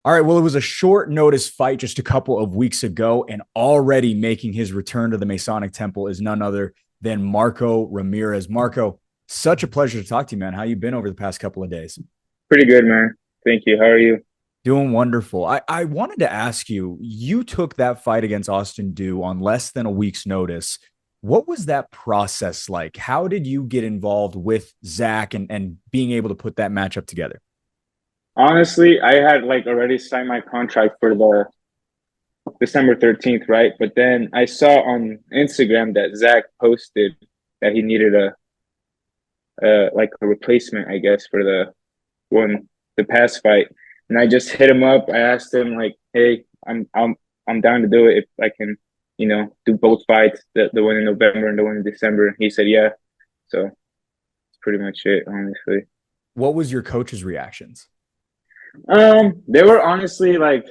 All right. Well, it was a short notice fight just a couple of weeks ago, and already making his return to the Masonic Temple is none other than Marco Ramirez. Marco, such a pleasure to talk to you, man. How you been over the past couple of days? Pretty good, man. Thank you. How are you? Doing wonderful. I wanted to ask you, you took that fight against Austin Dew on less than a week's notice. What was that process like? How did you get involved with Zach and being able to put that matchup together? Honestly, I had like already signed my contract for the December 13th, right? But then I saw on Instagram that Zach posted that he needed a like a replacement, I guess, for the past fight. And I just hit him up. I asked him like, "Hey, I'm down to do it if I can, do both fights, the one in November and the one in December." And he said, "Yeah." So that's pretty much it, honestly. What was your coach's reactions? They were honestly like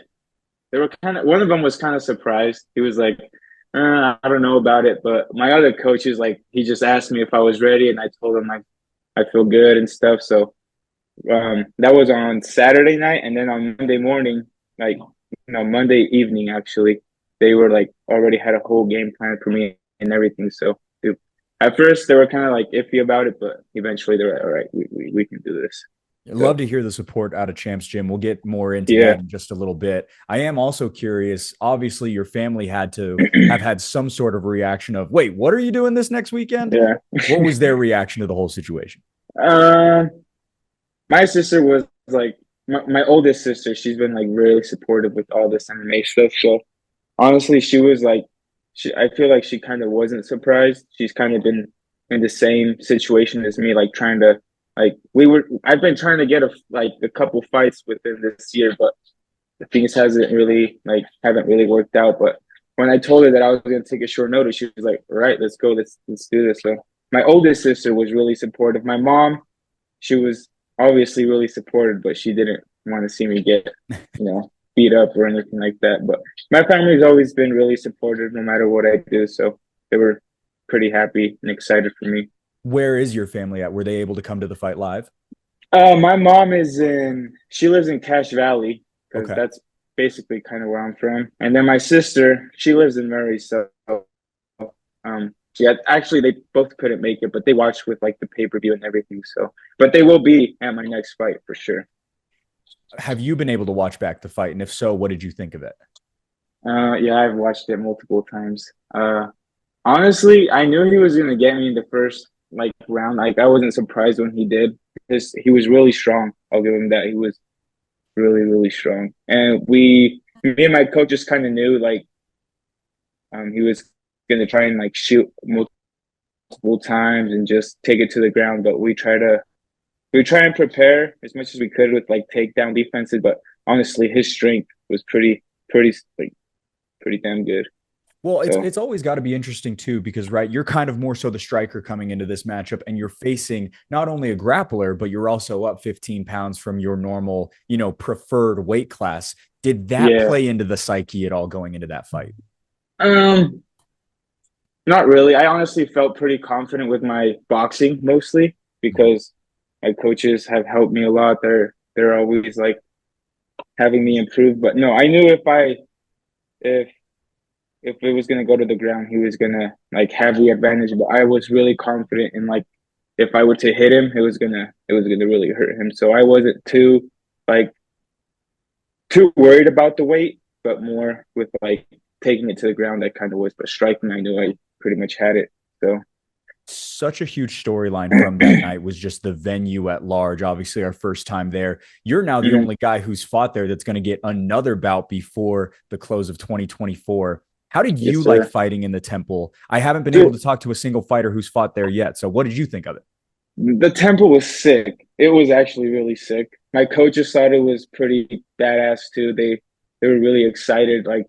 they were kind of one of them was kind of surprised. He was like, I don't know about it, but my other coach is like he just asked me if I was ready, and I told him like I feel good and stuff. So that was on Saturday night, and then on Monday morning, like Monday evening actually, they were like already had a whole game plan for me and everything. So dude, at first they were kind of like iffy about it, but eventually they were like, all right, we can do this. I'd love So to hear the support out of Champs Gym. We'll get more into yeah. that in just a little bit. I am also curious. Obviously, your family had to have had some sort of reaction of, wait, what are you doing this next weekend? Yeah. What was their reaction to the whole situation? Um, my sister was like my oldest sister. She's been like really supportive with all this MMA stuff. So honestly, she was like, I feel like she kind of wasn't surprised. She's kind of been in the same situation as me, like trying to like I've been trying to get a couple fights within this year, but things hasn't really like haven't really worked out. But when I told her that I was going to take a short notice, she was like, "All right, let's go, let's do this." So my oldest sister was really supportive. My mom, she was obviously really supportive, but she didn't want to see me get, beat up or anything like that. But my family's always been really supportive no matter what I do. So they were pretty happy and excited for me. Where is your family at? Were they able to come to the fight live? My mom she lives in Cache Valley because Okay. that's basically kind of where I'm from. And then my sister, she lives in Murray. So, yeah, actually, they both couldn't make it, but they watched with like the pay-per-view and everything. So, but they will be at my next fight for sure. Have you been able to watch back the fight? And if so, what did you think of it? Yeah, I've watched it multiple times. Honestly, I knew he was gonna get me in the first like round. Like I wasn't surprised when he did because he was really strong. I'll give him that. He was really, really strong. And me and my coach just kind of knew like he was gonna try and like shoot multiple times and just take it to the ground. But we try and prepare as much as we could with like takedown defenses. But honestly, his strength was pretty like pretty damn good. Well, it's So it's always got to be interesting too, because right, you're kind of more so the striker coming into this matchup, and you're facing not only a grappler, but you're also up 15 pounds from your normal, preferred weight class. Did that yeah. play into the psyche at all going into that fight? Um, Not really. I honestly felt pretty confident with my boxing mostly because my coaches have helped me a lot. They're always like having me improve. But no, I knew if if it was gonna go to the ground, he was gonna like have the advantage. But I was really confident in like if I were to hit him, it was gonna really hurt him. So I wasn't like too worried about the weight, but more with like taking it to the ground. I kind of was, but striking, I knew I pretty much had it. So Such a huge storyline from that night was just the venue at large. Obviously, our first time there. You're now the mhm. only guy who's fought there that's going to get another bout before the close of 2024. How did Yes, you like sir. fighting in the temple? I haven't been able Dude, to talk to a single fighter who's fought there yet. So, what did you think of it? the temple was sick. It was actually really sick. My coaches thought it was pretty badass too. They were really excited, like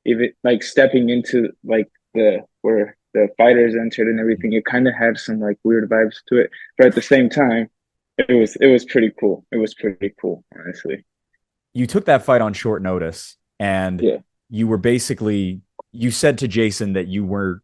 even like stepping into like the where the fighters entered and everything. It kind of had some like weird vibes to it, but at the same time, it was pretty cool. It was pretty cool, honestly. You took that fight on short notice, and Yeah. you were basically, you said to Jason that you were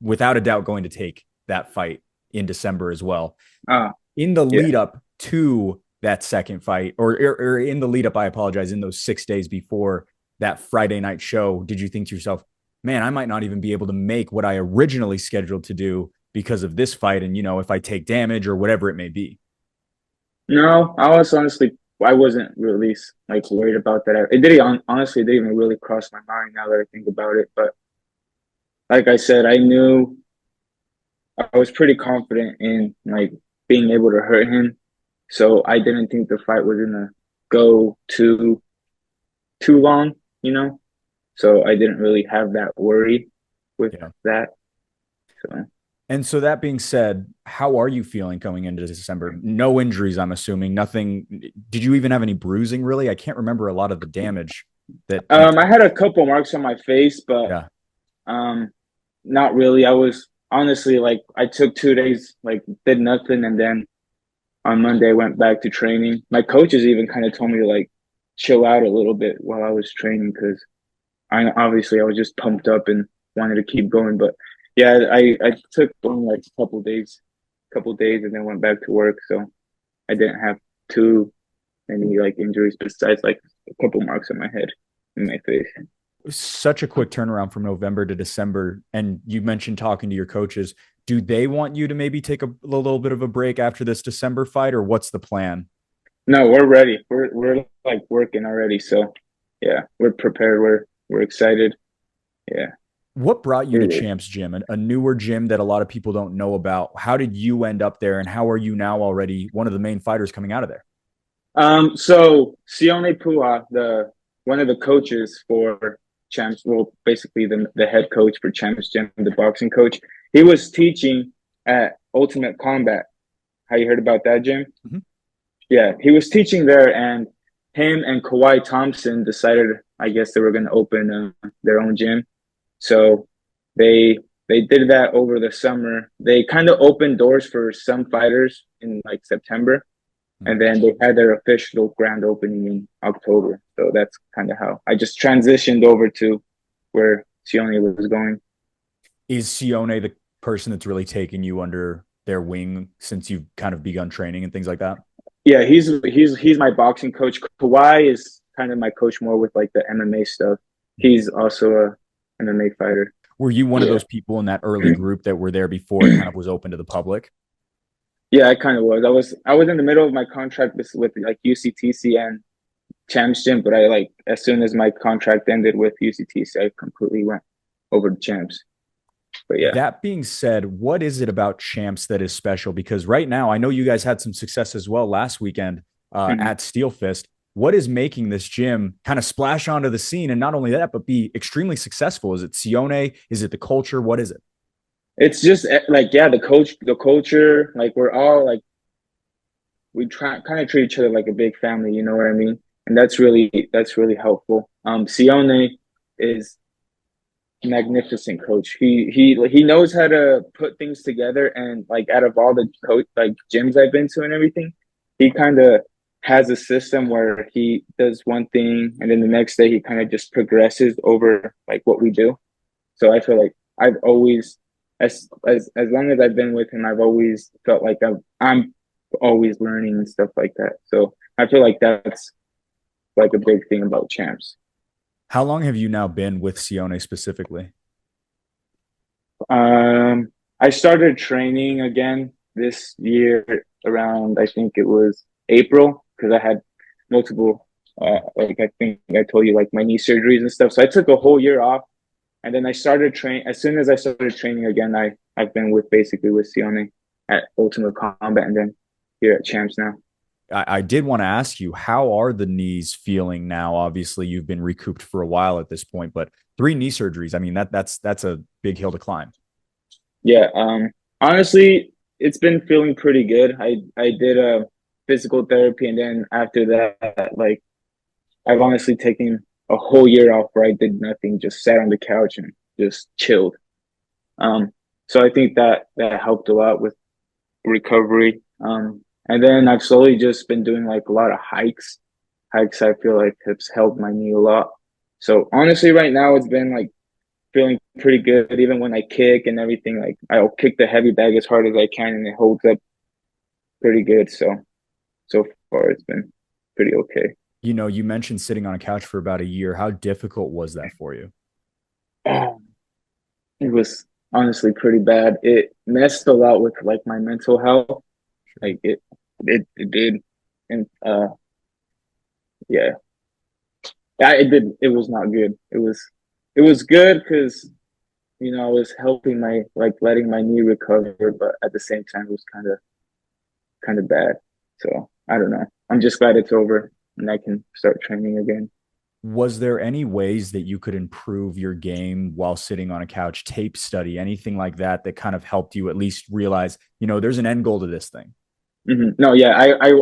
without a doubt going to take that fight in December as well. Ah, In the yeah. lead up to that second fight, or in the lead up, I apologize, in those 6 days before that Friday night show, did you think to yourself, man, I might not even be able to make what I originally scheduled to do because of this fight? And, if I take damage or whatever it may be. No, I wasn't really like worried about that. Honestly, it didn't even really cross my mind now that I think about it. But like I said, I knew I was pretty confident in like being able to hurt him. So I didn't think the fight was gonna go too long, you know? So I didn't really have that worry with Yeah. that. So And so that being said, how are you feeling coming into December? No injuries, I'm assuming. Nothing. Did you even have any bruising, really? I can't remember a lot of the damage that you I took. had a couple marks on my face, but Yeah. um not really. I was honestly like I took 2 days, like did nothing, and then on Monday I went back to training. My coaches even kind of told me to like chill out a little bit while I was training because I was just pumped up and wanted to keep going. But yeah, I took only like couple days, and then went back to work. So I didn't have too many like injuries besides like a couple marks on my head and my face. Such a quick turnaround from November to December. And you mentioned talking to your coaches. Do they want you to maybe take a little bit of a break after this December fight, or what's the plan? No, we're ready. We're like working already. So yeah, we're prepared. We're excited. Yeah. What brought you to We're, Champs Gym, a newer gym that a lot of people don't know about? How did you end up there, and how are you now already one of the main fighters coming out of there? so Sione Pua, the one of the coaches for Champs, well, basically the head coach for Champs Gym, the boxing coach, he was teaching at Ultimate Combat. How you heard about that gym? Mhm. Yeah, he was teaching there, and him and Kawhi Thompson decided, I guess, they were going to open their own gym. So they they did that over the summer. They kind of opened doors for some fighters in like September, and then they had their official grand opening in October. So that's kind of how I just transitioned over to where Sione was going. Is Sione the person that's really taken you under their wing since you've kind of begun training and things like that? Yeah, he's my boxing coach. Kawhi is kind of my coach more with like the MMA stuff. He's also a MMA fighter. Were you one of Yeah. those people in that early group that were there before it kind of was open to the public? Yeah, I kind of was. I was in the middle of my contract with like UCTC and Champs Gym, but I like as soon as my contract ended with UCTC, I completely went over to Champs. But yeah. That being said, what is it about Champs that is special? Because right now, I know you guys had some success as well last weekend Mhm. at Steel Fist. What is making this gym kind of splash onto the scene, and not only that, but be extremely successful? Is it Sione? Is it the culture? What is it? It's just like yeah, the culture, like we're all like we try kind of treat each other like a big family, you know what I mean? And that's really helpful. Sione is magnificent coach. He knows how to put things together, and like out of all the coach like gyms I've been to and everything, he kind of has a system where he does one thing and then the next day he kind of just progresses over like what we do. So I feel like I've always as long as I've been with him, I've always felt like I'm always learning and stuff like that. So I feel like that's like a big thing about champs. How long have you now been with Sione specifically? I started training again this year around I think it was April because I had multiple like I think I told you like my knee surgeries and stuff. So I took a whole year off and then I started train as soon as I started training again, I've been with basically with Sione at Ultimate Combat and then here at Champs now. I did want to ask you, how are the knees feeling now? Obviously, you've been recouped for a while at this point, but three knee surgeries. I mean, that's a big hill to climb. Yeah, honestly, it's been feeling pretty good. I did a physical therapy and then after that, like I've honestly taken a whole year off where I did nothing, just sat on the couch and just chilled. Um, so I think that helped a lot with recovery. And then I've slowly just been doing like a lot of hikes. Hikes I feel like has helped my knee a lot. So honestly, right now it's been like feeling pretty good. Even when I kick and everything, like I'll kick the heavy bag as hard as I can, and it holds up pretty good. So so far it's been pretty okay. You mentioned sitting on a couch for about a year. How difficult was that for you? It was honestly pretty bad. It messed a lot with like my mental health. Sure. Like it did, and yeah, it did. It was not good. It was good because I was helping my like letting my knee recover, but at the same time it was kind of bad. So I don't know. I'm just glad it's over and I can start training again. Was there any ways that you could improve your game while sitting on a couch, tape study, anything like that that kind of helped you at least realize, there's an end goal to this thing? No, yeah, I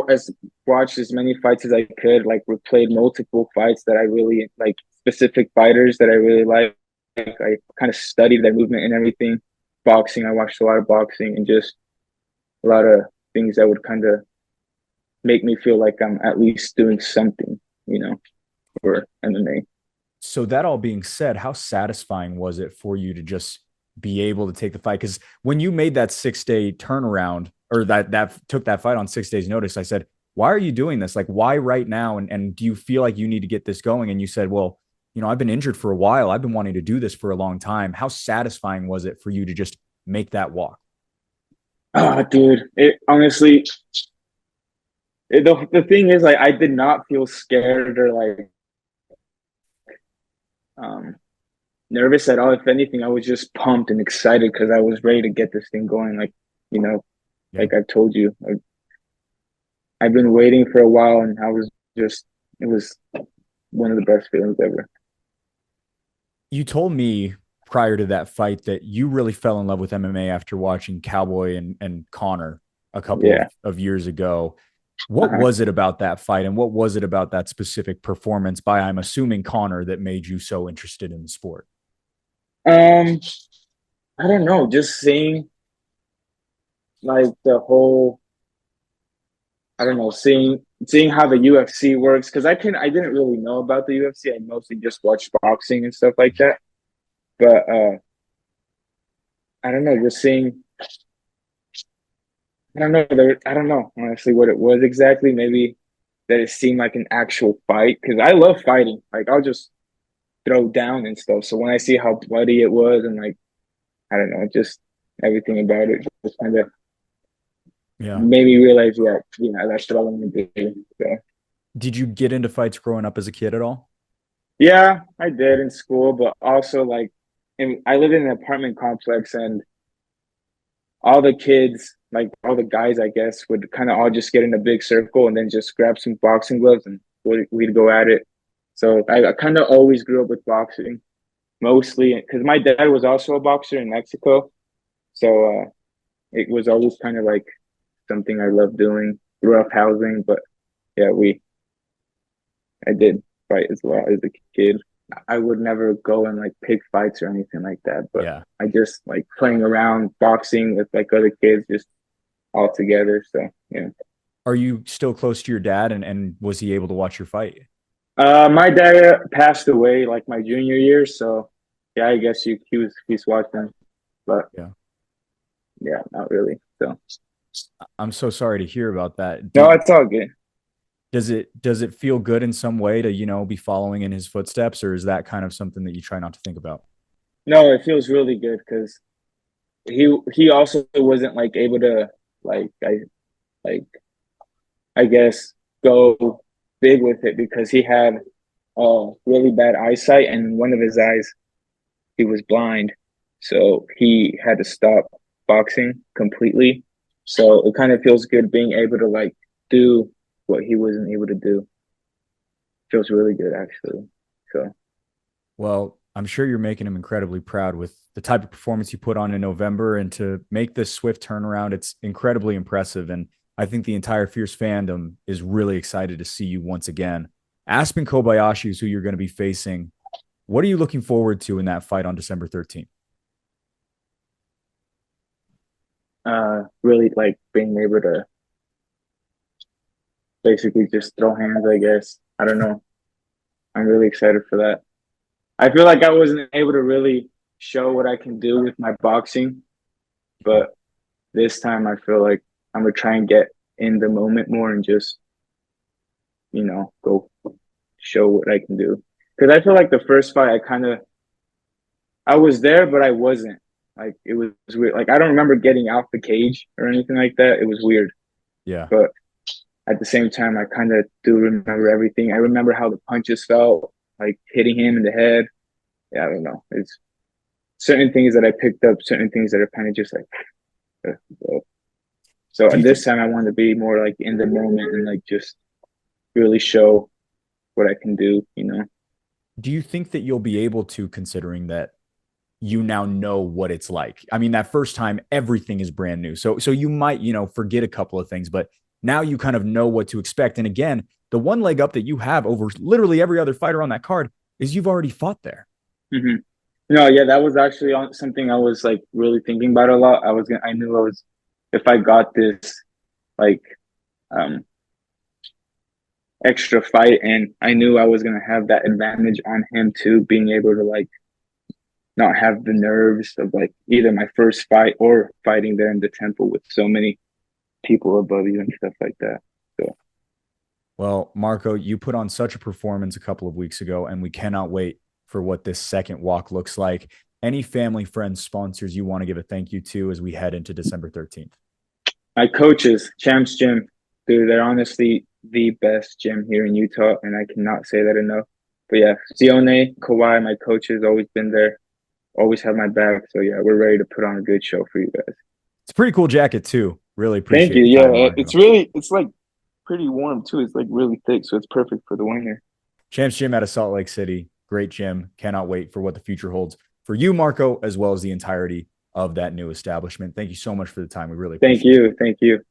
watched as many fights as I could, like replayed multiple fights that I really like, specific fighters that I really like. I kind of studied their movement and everything. Boxing, I watched a lot of boxing and just a lot of things that would kind of make me feel like I'm at least doing something, for MMA. So that all being said, how satisfying was it for you to just be able to take the fight? Because when you made that 6 day turnaround or that took that fight on 6 days notice, I said, why are you doing this? Like, why right now? And do you feel like you need to get this going? And you said, well, I've been injured for a while. I've been wanting to do this for a long time. How satisfying was it for you to just make that walk? Dude, it honestly, the thing is, like, I did not feel scared or like um nervous at all. If anything, I was just pumped and excited because I was ready to get this thing going. Like, you know, Yeah. like I've told you, I've been waiting for a while, and it was one of the best feelings ever. You told me prior to that fight that you really fell in love with MMA after watching Cowboy and Connor a couple Yeah. of years ago. What Uh-huh. was it about that fight and what was it about that specific performance by, I'm assuming, Connor that made you so interested in the sport? Um, I don't know, just seeing like the whole, I don't know, seeing how the UFC works because I didn't really know about the UFC. I mostly just watched boxing and stuff like that. But I don't know, just seeing I don't know. I don't know honestly what it was exactly. Maybe that it seemed like an actual fight because I love fighting. Like I'll just throw down and stuff. So when I see how bloody it was and like I don't know, just everything about it just kind of Yeah. made me realize, yeah, that's what I want to do. So Did you get into fights growing up as a kid at all? yeah, I did in school, but also like, and I lived in an apartment complex and all the kids, like all the guys, I guess, would kind of all just get in a big circle and then just grab some boxing gloves and we'd go at it. So I kind of always grew up with boxing, mostly because my dad was also a boxer in Mexico. So it was always kind of like something I loved doing, rough housing. But yeah, I did fight as well as a kid. I would never go and like pick fights or anything like that, but Yeah. I just like playing around boxing with like other kids, just all together. So yeah. Are you still close to your dad and was he able to watch your fight? My dad passed away like my junior year, so yeah, I guess he's watching, but Yeah. yeah, not really. So I'm so sorry to hear about that. no, it's all good. Does it feel good in some way to, be following in his footsteps, or is that kind of something that you try not to think about? No, it feels really good because he also wasn't like able to like like I guess go big with it because he had really bad eyesight and one of his eyes he was blind, so he had to stop boxing completely. So it kind of feels good being able to like do what he wasn't able to do. Feels really good actually. So Well, I'm sure you're making him incredibly proud with the type of performance you put on in November, and to make this swift turnaround, it's incredibly impressive. And I think the entire Fierce fandom is really excited to see you once again. Aspen Kobayashi is who you're going to be facing. What are you looking forward to in that fight on December 13th? really like being able to basically just throw hands, I guess. I don't know. I'm really excited for that. I feel like I wasn't able to really show what I can do with my boxing, but this time I feel like I'm gonna try and get in the moment more and just, go show what I can do. Because I feel like the first fight, I was there, but I wasn't. Like it was weird. Like I don't remember getting out the cage or anything like that. It was weird. Yeah. But at the same time, I kind of do remember everything. I remember how the punches felt, like hitting him in the head. Yeah, I don't know. It's certain things that I picked up, certain things that are kind of just like. So Do at you think this time, I want to be more like in the moment and like just really show what I can do. do you think that you'll be able to, considering that you now know what it's like? I mean, that first time everything is brand new. So you might, forget a couple of things, but now you kind of know what to expect. And again, the one leg up that you have over literally every other fighter on that card is you've already fought there. Hmm. No, yeah, that was actually on something I was like really thinking about a lot. I knew I was, if I got this like um extra fight, and I knew I was gonna have that advantage on him too, being able to like not have the nerves of like either my first fight or fighting there in the temple with so many people above you and stuff like that. So Well, Marco, you put on such a performance a couple of weeks ago, and we cannot wait for what this second walk looks like. Any family, friends, sponsors you want to give a thank you to as we head into December 13th? my coaches, Champs Gym, dude, they're honestly the best gym here in Utah, and I cannot say that enough. But yeah, Sione, Kawhi, my coaches, always been there, always have my back. So yeah, we're ready to put on a good show for you guys. It's a pretty cool jacket, too. Really Thank appreciate you. the time, Yeah, it's Marco. really, it's like pretty warm too. It's like really thick, so it's perfect for the winter. Champs Gym out of Salt Lake City. Great gym. Cannot wait for what the future holds for you, Marco, as well as the entirety of that new establishment. Thank you so much for the time. We really Thank appreciate it. you. Thank you.